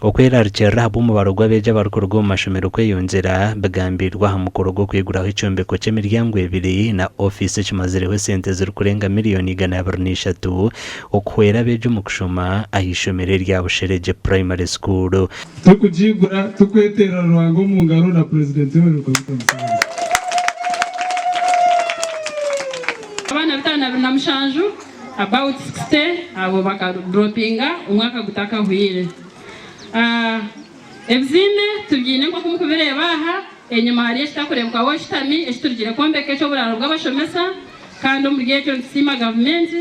okwera rikera habu umubaro gw'abeja barukorwa mu mashomero kweyonzera bagambirwa ha mukoro gwo kwiguraho icombeko cy'imiryango ebiri na office kimazireho sente zirikurenga miliyoni 123 okwera abeja mu kushoma ahishomero rya Bushereje Primary School tukujigura tukwetera ruhango mu ngaro na president w'Rwanda abana bitana na mushanju about 60 abo bakadropinga umwaka gutaka huire ebyine tubyine ko kumukubireba aha enyuma hari ekitakurebwa washitami ekiturigire kombeke cyo buraro bw'abashomesa kandi umuriye cyo nsima government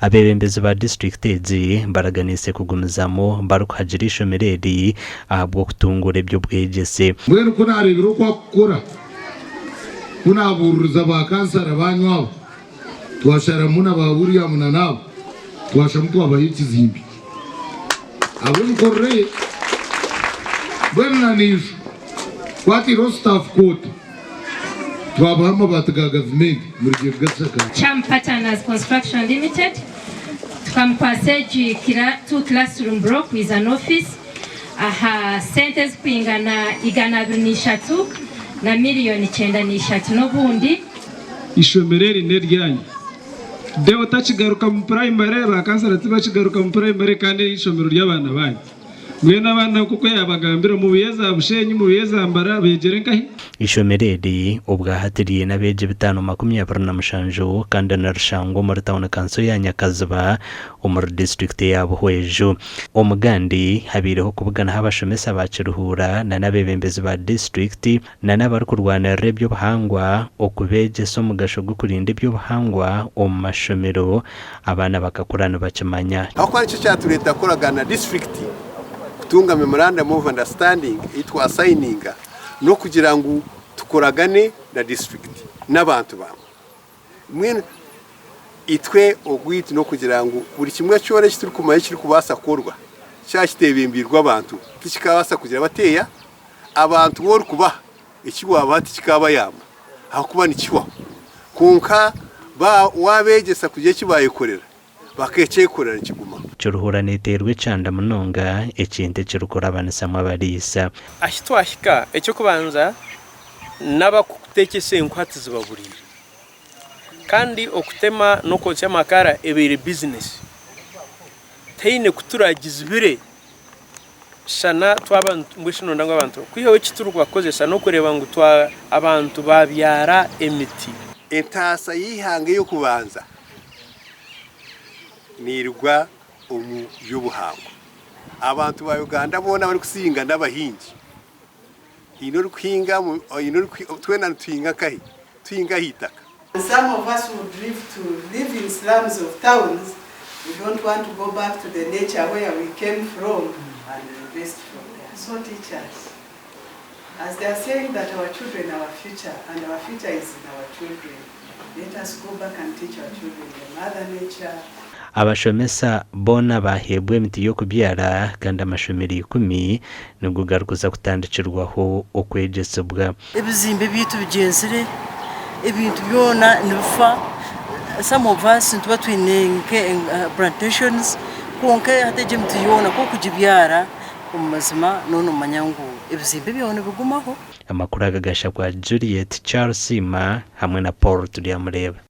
abebembezi ba district ezi baraganise kugumizamo barukagira ishomereri ahabwo kutungura ibyo bwegese mwene ko narebera uko akora kunaburuza ba kansara banywabo twashara muna ba buriya muna nabo twasha mtu abayikizimbi abo nkorre bwana nisho kwati ro staff code twabahama bataga government muri gihe gasaka Cham Partners Construction Limited tukampasage kira 2 classroom block with an office aha centers kwingana 123 na miliyoni 93 n'ubundi ishomereri neryanyu Deo tachigaruka mu primary bakansara tibachigaruka mu primary kandi ishomero ry'abana banyu mwena abana kuko yabagambira mu biyeza bushenyi mu biyeza mbara begere nkahi ishomereri ubwahatiriye n'abeje 527 kandi narushangwa muri town council ya Nyakaziba umur district ya Buhwejo omugandi habireho kubugana habashomesa baciruhura na nabebembezi ba district na nabari kurwana rebyo bahangwa okubeje so mugasho gukurinda ibyo bahangwa omashomero abana bakakurana bacamanya aho ari cyo cyatureta koragana district tunga memorandum of understanding itwa signing no kugira ngo tukoragane na district n'abantu bamwe mwene itwe ogwiti no kugira ngo buri kimwe cyore kituri kumaye kiri kubasa korwa cyakitebimbirwa abantu kikabasa kugira bateya abantu bor kuba ikigwa bati kikaba yama aho kuba ni kiwa kunka ba wabegesa kuje kibayikorera bakece korera kiguma cyuruhura neterwe canda munonga ekinte kirukora abanisama barisa ashitwashika ecyo kubanza n'abakutekese inkwati zibaburira kandi okutema no kocha makara ebere business teine kuturagiza ibire shana twabantu mbwishino ndanga abantu kwiho kiturukwa kozesa no kureba ngo twa abantu babyara emiti entasa yihange yo kubanza nirwa umu y'ubuhango abantu ba Uganda bona bari kusinga n'abahingi ino rukinga ino twena twinga kahi twinga hitaka. Some of us would live in slums of towns. We don't want to go back to the nature where we came from and invest from there. So teach us. As they are saying that our children are our future and our future is in our children. Let us go back and teach our children the mother nature. abashomesa bona bahebwe imiti yo kubyara kandi amashomeri 10 nubwo garukuza kutandikirwaho okwegesebwa ebizimbe bitu bigenzire ebintu byona nifa some of us into between plantations konke hateje imiti yona ko kujibyara umazima none manyangu ebizimbe byona bigumaho amakuru agagasha kwa Juliet Charles Sima hamwe na Paul Tuliamureba.